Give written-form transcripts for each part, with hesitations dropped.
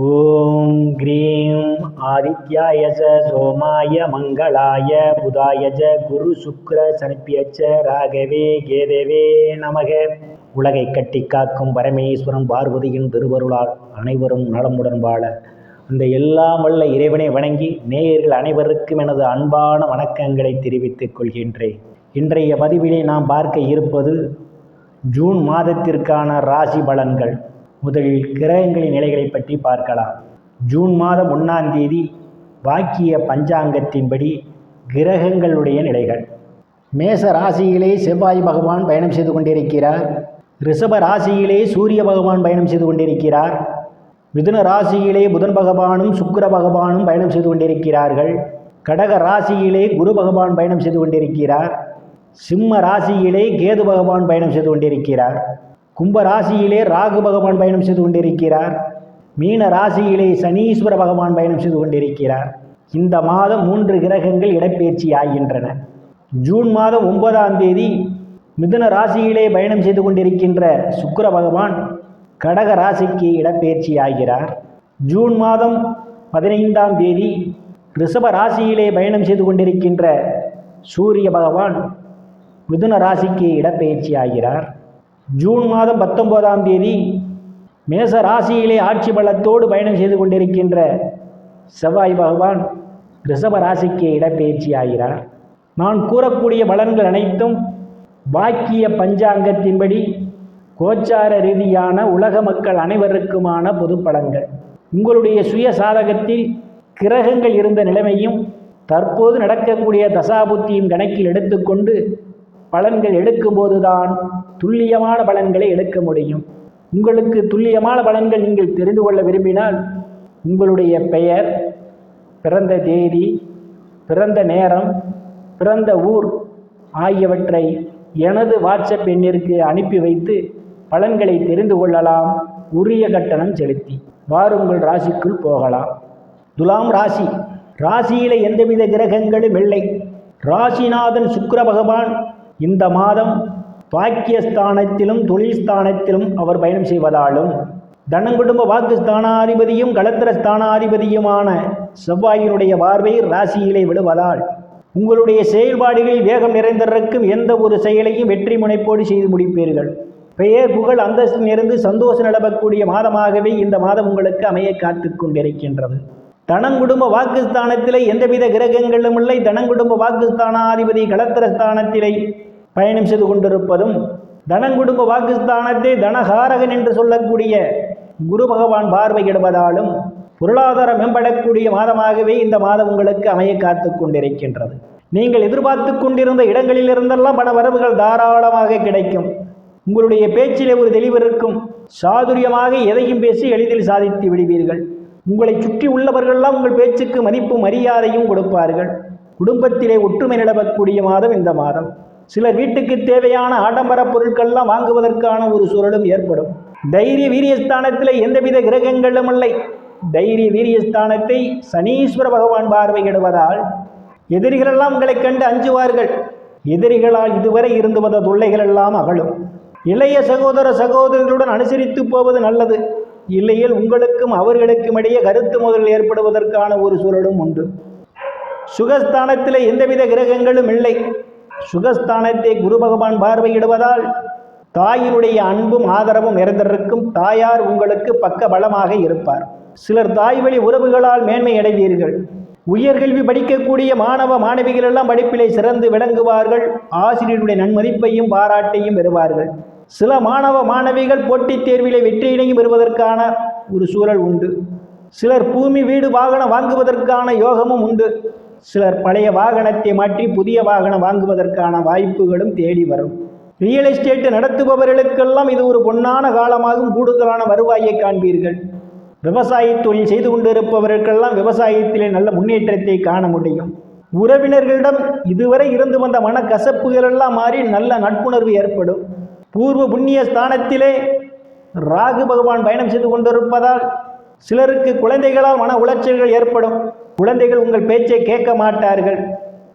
ஓம் cream ஆதித்யாய ச சோமாய மங்களாய புதாய ச குரு சுக்ர சனிப்பியச்ச ராகவே கேதவே நமக. உலகை கட்டி காக்கும் பரமேஸ்வரன் பார்வதியின் திருவருளால் அனைவரும் நலமுடன் வாழ அந்த எல்லாம் வல்ல இறைவனை வணங்கி நேயர்கள் அனைவருக்கும் எனது அன்பான வணக்கங்களை தெரிவித்துக் கொள்கின்றேன். இன்றைய பதிவிலே நாம் பார்க்க இருப்பது ஜூன் மாதத்திற்கான ராசி பலன்கள். முதலில் கிரகங்களின் நிலைகளை பற்றி பார்க்கலாம். ஜூன் மாதம் 1ஆம் தேதி வாக்கிய பஞ்சாங்கத்தின்படி கிரகங்களுடைய நிலைகள். மேச ராசியிலே செவ்வாய் பகவான் பயணம் செய்து கொண்டிருக்கிறார். ரிஷப ராசியிலே சூரிய பகவான் பயணம் செய்து கொண்டிருக்கிறார். மிதுன ராசியிலே புதன் பகவானும் சுக்கிர பகவானும் பயணம் செய்து கொண்டிருக்கிறார்கள். கடக ராசியிலே குரு பகவான் பயணம் செய்து கொண்டிருக்கிறார். சிம்ம ராசியிலே கேது பகவான் பயணம் செய்து கொண்டிருக்கிறார். கும்ப ராசியிலே ராகு பகவான் பயணம் செய்து கொண்டிருக்கிறார். மீன ராசியிலே சனீஸ்வர பகவான் பயணம் செய்து கொண்டிருக்கிறார். இந்த மாதம் 3 கிரகங்கள் இடப்பெயர்ச்சி ஆகின்றன. ஜூன் மாதம் 9ஆம் தேதி மிதுன ராசியிலே பயணம் செய்து கொண்டிருக்கின்ற சுக்கிர பகவான் கடக ராசிக்கு இடப்பெயர்ச்சி ஆகிறார். ஜூன் மாதம் 15ஆம் தேதி ரிஷப ராசியிலே பயணம் செய்து கொண்டிருக்கின்ற சூரிய பகவான் மிதுன ராசிக்கு இடப்பெயர்ச்சி ஆகிறார். ஜூன் மாதம் 19ஆம் தேதி மேச ராசியிலே ஆட்சி பலத்தோடு பயணம் செய்து கொண்டிருக்கின்ற செவ்வாய் பகவான் ரிஷப ராசிக்கு இடப்பெயர்ச்சி ஆகிறார். நான் கூறக்கூடிய பலன்கள் அனைத்தும் வாக்கிய பஞ்சாங்கத்தின்படி கோச்சார ரீதியான உலக மக்கள் அனைவருக்குமான பொது பலன்கள். உங்களுடைய சுய சாதகத்தில் கிரகங்கள் இருந்த நிலைமையும் தற்போது நடக்கக்கூடிய தசாபுத்தியும் கணக்கில் எடுத்துக்கொண்டு பலன்கள் எடுக்கும்போதுதான் துல்லியமான பலன்களை எடுக்க முடியும். உங்களுக்கு துல்லியமான பலன்கள் நீங்கள் தெரிந்து கொள்ள விரும்பினால் உங்களுடைய பெயர், பிறந்த தேதி, பிறந்த நேரம், பிறந்த ஊர் ஆகியவற்றை எனது வாட்ஸ்அப் எண்ணிற்கு அனுப்பி வைத்து பலன்களை தெரிந்து கொள்ளலாம். உரிய கட்டணம் செலுத்தி வாருங்கள் ராசிக்குள் போகலாம். துலாம் ராசி. ராசியில எந்தவித கிரகங்களும் இல்லை. ராசிநாதன் சுக்கிர பகவான் இந்த மாதம் பாக்கியஸ்தானத்திலும் தொழில் ஸ்தானத்திலும் அவர் பயணம் செய்வதாலும் தனங்குடும்ப வாக்கு ஸ்தானாதிபதியும் களத்திர ஸ்தானாதிபதியுமான செவ்வாயினுடைய பார்வை ராசியிலே விழுவதால் உங்களுடைய செயல்பாடுகளில் வேகம் நிறைந்திருக்கும் எந்த ஒரு செயலையும் வெற்றி முனைப்போடு செய்து முடிப்பீர்கள். பெயர் புகழ் அந்தஸ்து நிறைந்து சந்தோஷம் நிலவக்கூடிய மாதமாகவே இந்த மாதம் உங்களுக்கு அமைய காத்து கொண்டிருக்கின்றது. தனங்குடும்ப வாக்குஸ்தானத்திலே எந்தவித கிரகங்களும் இல்லை. தனங்குடும்ப வாக்குஸ்தானாதிபதி களத்திரஸ்தானத்திலே பயணம் செய்து கொண்டிருப்பதும் தனங்குடும்ப வாக்குஸ்தானத்தை தனகாரகன் என்று சொல்லக்கூடிய குரு பகவான் பார்வையிடுவதாலும் பொருளாதாரம் மேம்படக்கூடிய மாதமாகவே இந்த மாதம் உங்களுக்கு அமைய காத்து கொண்டிருக்கின்றது. நீங்கள் எதிர்பார்த்து கொண்டிருந்த இடங்களில் இருந்தெல்லாம் பண வரவுகள் தாராளமாக கிடைக்கும். உங்களுடைய பேச்சிலே ஒரு தெளிவு இருக்கும். சாதுரியமாக எதையும் பேசி எளிதில் சாதித்து விடுவீர்கள். உங்களை சுற்றி உள்ளவர்கள்லாம் உங்கள் பேச்சுக்கு மதிப்பு மரியாதையும் கொடுப்பார்கள். குடும்பத்திலே ஒற்றுமை நிலவக்கூடிய மாதம் இந்த மாதம். சிலர் வீட்டுக்கு தேவையான ஆடம்பர பொருட்கள்லாம் வாங்குவதற்கான ஒரு சூழலும் ஏற்படும். தைரிய வீரியஸ்தானத்தில் எந்தவித கிரகங்களும் இல்லை. தைரிய வீரியஸ்தானத்தை சனீஸ்வர பகவான் பார்வையிடுவதால் எதிரிகளெல்லாம் உங்களை கண்டு அஞ்சுவார்கள். எதிரிகளால் இதுவரை இருந்து வந்த தொல்லைகள் எல்லாம் அகலும். இளைய சகோதர சகோதரிகளுடன் அனுசரித்து போவது நல்லது. இல்லையில் உங்களுக்கும் அவர்களுக்கும் இடையே கருத்து மோதல் ஏற்படுவதற்கான ஒரு சூழலும் உண்டு. சுகஸ்தானத்தில் எந்தவித கிரகங்களும் இல்லை. சுகஸ்தானத்தை குரு பகவான் பார்வையிடுவதால் தாயினுடைய அன்பும் ஆதரவும் நிறைந்திருக்கும். தாயார் உங்களுக்கு பக்க பலமாக இருப்பார். சிலர் தாய் வழி உறவுகளால் மேன்மை அடைவீர்கள். உயர்கல்வி படிக்கக்கூடிய மாணவ மாணவிகள் எல்லாம் படிப்பிலே சிறந்து விளங்குவார்கள். ஆசிரியருடைய நன்மதிப்பையும் பாராட்டையும் பெறுவார்கள். சில மாணவ மாணவிகள் போட்டித் தேர்விலே வெற்றியினையும் பெறுவதற்கான ஒரு சூழல் உண்டு. சிலர் பூமி வீடு வாகனம் வாங்குவதற்கான யோகமும் உண்டு. சிலர் பழைய வாகனத்தை மாற்றி புதிய வாகனம் வாங்குவதற்கான வாய்ப்புகளும் தேடி வரும். ரியல் எஸ்டேட் நடத்துபவர்களுக்கெல்லாம் இது ஒரு பொன்னான காலமாகும். கூடுதலான வருவாயை காண்பீர்கள். விவசாய தொழில் செய்து கொண்டிருப்பவர்களுக்கெல்லாம் விவசாயத்திலே நல்ல முன்னேற்றத்தை காண முடியும். உறவினர்களிடம் இதுவரை இருந்து வந்த மனக்கசப்புகள் எல்லாம் மாறி நல்ல நட்புணர்வு ஏற்படும். பூர்வ புண்ணிய ஸ்தானத்திலே ராகு பகவான் பயணம் செய்து கொண்டிருப்பதால் சிலருக்கு குழந்தைகளால் மன உளைச்சல்கள் ஏற்படும். குழந்தைகள் உங்கள் பேச்சை கேட்க மாட்டார்கள்.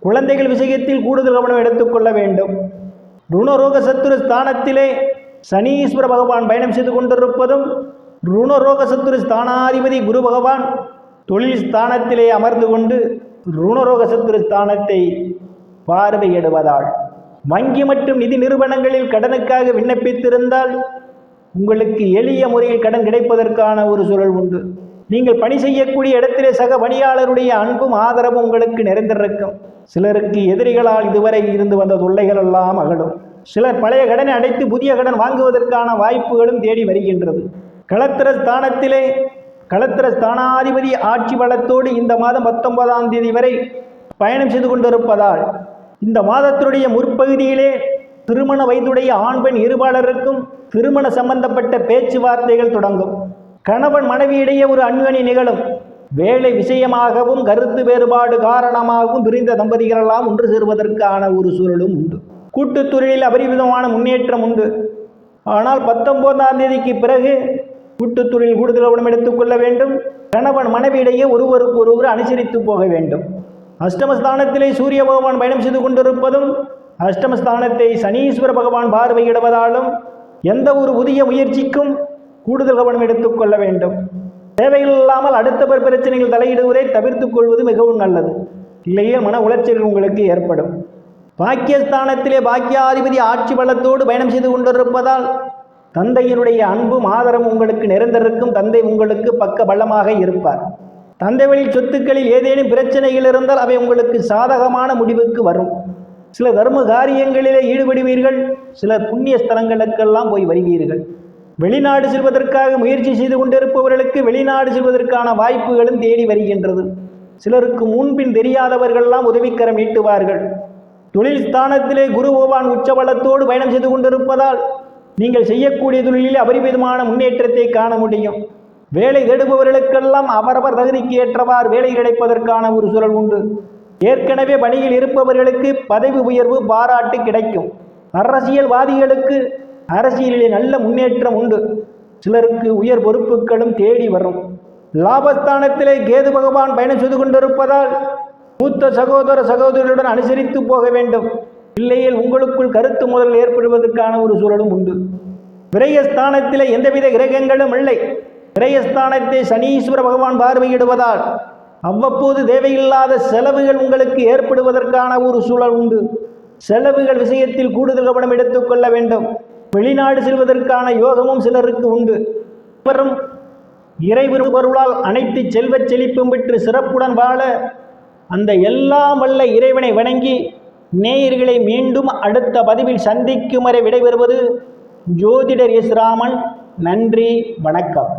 குழந்தைகள் விஷயத்தில் கூடுதல் கவனம் எடுத்துக்கொள்ள வேண்டும். ருணரோக சத்துரு ஸ்தானத்திலே சனீஸ்வர பகவான் பயணம் செய்து கொண்டிருப்பதும் ருணரோக சத்துரு ஸ்தானாதிபதி குரு பகவான் தொழில் ஸ்தானத்திலே அமர்ந்து கொண்டு ருணரோக சத்துரு ஸ்தானத்தை பார்வையிடுவதால் வங்கி மற்றும் நிதி நிறுவனங்களில் கடனுக்காக விண்ணப்பித்திருந்தால் உங்களுக்கு எளிய முறையில் கடன் கிடைப்பதற்கான ஒரு சூழல் உண்டு. நீங்கள் பணி செய்யக்கூடிய இடத்திலே சக பணியாளருடைய அன்பும் ஆதரவும் உங்களுக்கு நிறைந்திருக்கும். சிலருக்கு எதிரிகளால் இதுவரை இருந்து வந்த தொல்லைகள் எல்லாம் அகலும். சிலர் பழைய கடனை அடைத்து புதிய கடன் வாங்குவதற்கான வாய்ப்புகளும் தேடி வருகின்றது. களத்திர ஸ்தானத்திலே களத்திர ஸ்தானாதிபதி ஆட்சி பலத்தோடு இந்த மாதம் 19ஆம் தேதி வரை பயணம் செய்து கொண்டிருப்பதால் இந்த மாதத்தினுடைய முற்பகுதியிலே திருமண வயதுடைய ஆண் பெண் இருபாலருக்கும் திருமண சம்பந்தப்பட்ட பேச்சுவார்த்தைகள் தொடங்கும். கணவன் மனைவியிடையே ஒரு அந்யோன்யம் நிகழும். வேலை விஷயமாகவும் கருத்து வேறுபாடு காரணமாகவும் பிரிந்த தம்பதிகளெல்லாம் ஒன்று சேருவதற்கான ஒரு சூழலும் உண்டு. கூட்டுத் தொழிலில் அபரிமிதமான முன்னேற்றம் உண்டு. ஆனால் 19ஆம் தேதிக்கு பிறகு கூட்டுத் தொழில் கூடுதல் கவனம் எடுத்துக்கொள்ள வேண்டும். கணவன் மனைவியிடையே ஒருவருக்கு ஒருவர் அனுசரித்து போக வேண்டும். அஷ்டமஸ்தானத்திலே சூரிய பகவான் பயணம் செய்து கொண்டிருப்பதும் அஷ்டமஸ்தானத்தை சனீஸ்வர பகவான் பார்வையிடுவதாலும் எந்த ஒரு புதிய முயற்சிக்கும் கூடுதல் கவனம் எடுத்துக்கொள்ள வேண்டும். தேவையில்லாமல் அடுத்த பிரச்சனைகள் தலையிடுவதை தவிர்த்துக் கொள்வது மிகவும் நல்லது. இல்லையே மன உளைச்சல்கள் உங்களுக்கு ஏற்படும். பாக்கியஸ்தானத்திலே பாக்கியாதிபதி ஆட்சி பலத்தோடு பயணம் செய்து கொண்டிருப்பதால் தந்தையினுடைய அன்பும் ஆதரவும் உங்களுக்கு நிறைந்திருக்கும். தந்தை உங்களுக்கு பக்க பலமாக இருப்பார். தந்தை வழி சொத்துக்களில் ஏதேனும் பிரச்சனைகள் இருந்தால் அவை உங்களுக்கு சாதகமான முடிவுக்கு வரும். சில தர்ம காரியங்களிலே ஈடுபடுவீர்கள். சிலர் புண்ணிய ஸ்தலங்களுக்கெல்லாம் போய் வருவீர்கள். வெளிநாடு செல்வதற்காக முயற்சி செய்து கொண்டிருப்பவர்களுக்கு வெளிநாடு செல்வதற்கான வாய்ப்புகளும் தேடி வருகின்றது. சிலருக்கு முன்பின் தெரியாதவர்களெல்லாம் உதவிக்கரம் நீட்டுவார்கள். தொழில் ஸ்தானத்திலே குரு பகவான் உச்சபலத்தோடு பயணம் செய்து கொண்டிருப்பதால் நீங்கள் செய்யக்கூடிய தொழிலில் அபரிமிதமான முன்னேற்றத்தை காண முடியும். வேலை தேடுபவர்களுக்கெல்லாம் அவரவர் தகுதிக்கு ஏற்றவாறு வேலை கிடைப்பதற்கான ஒரு சூழல் உண்டு. ஏற்கனவே பணியில் இருப்பவர்களுக்கு பதவி உயர்வு பாராட்டு கிடைக்கும். அரசியல்வாதிகளுக்கு அரசியலிலே நல்ல முன்னேற்றம் உண்டு. சிலருக்கு உயர் பொறுப்புகளும் தேடி வரும். லாபஸ்தானத்திலே கேது பகவான் பயணம் செய்து கொண்டிருப்பதால் மூத்த சகோதர சகோதரியுடன் அனுசரித்து போக வேண்டும். இல்லையில் உங்களுக்குள் கருத்து முதல் ஏற்படுவதற்கான ஒரு சூழலும் உண்டு. விரயஸ்தானத்திலே எந்தவித கிரகங்களும் இல்லை. விரயஸ்தானத்தை சனீஸ்வர பகவான் பார்வையிடுவதால் அவ்வப்போது தேவையில்லாத செலவுகள் உங்களுக்கு ஏற்படுவதற்கான ஒரு சூழல் உண்டு. செலவுகள் விஷயத்தில் கூடுதல் கவனம் எடுத்துக்கொள்ள வேண்டும். வெளிநாடு செல்வதற்கான யோகமும் சிலருக்கு உண்டு. வரும் இறைவருளால் அனைத்து செல்வச் செழிப்பும் பெற்று சிறப்புடன் வாழ அந்த எல்லாம் வல்ல இறைவனை வணங்கி நேயர்களை மீண்டும் அடுத்த பதிவில் சந்திக்கும் வரை விடைபெறுவது ஜோதிடர் எஸ் ராமன். நன்றி, வணக்கம்.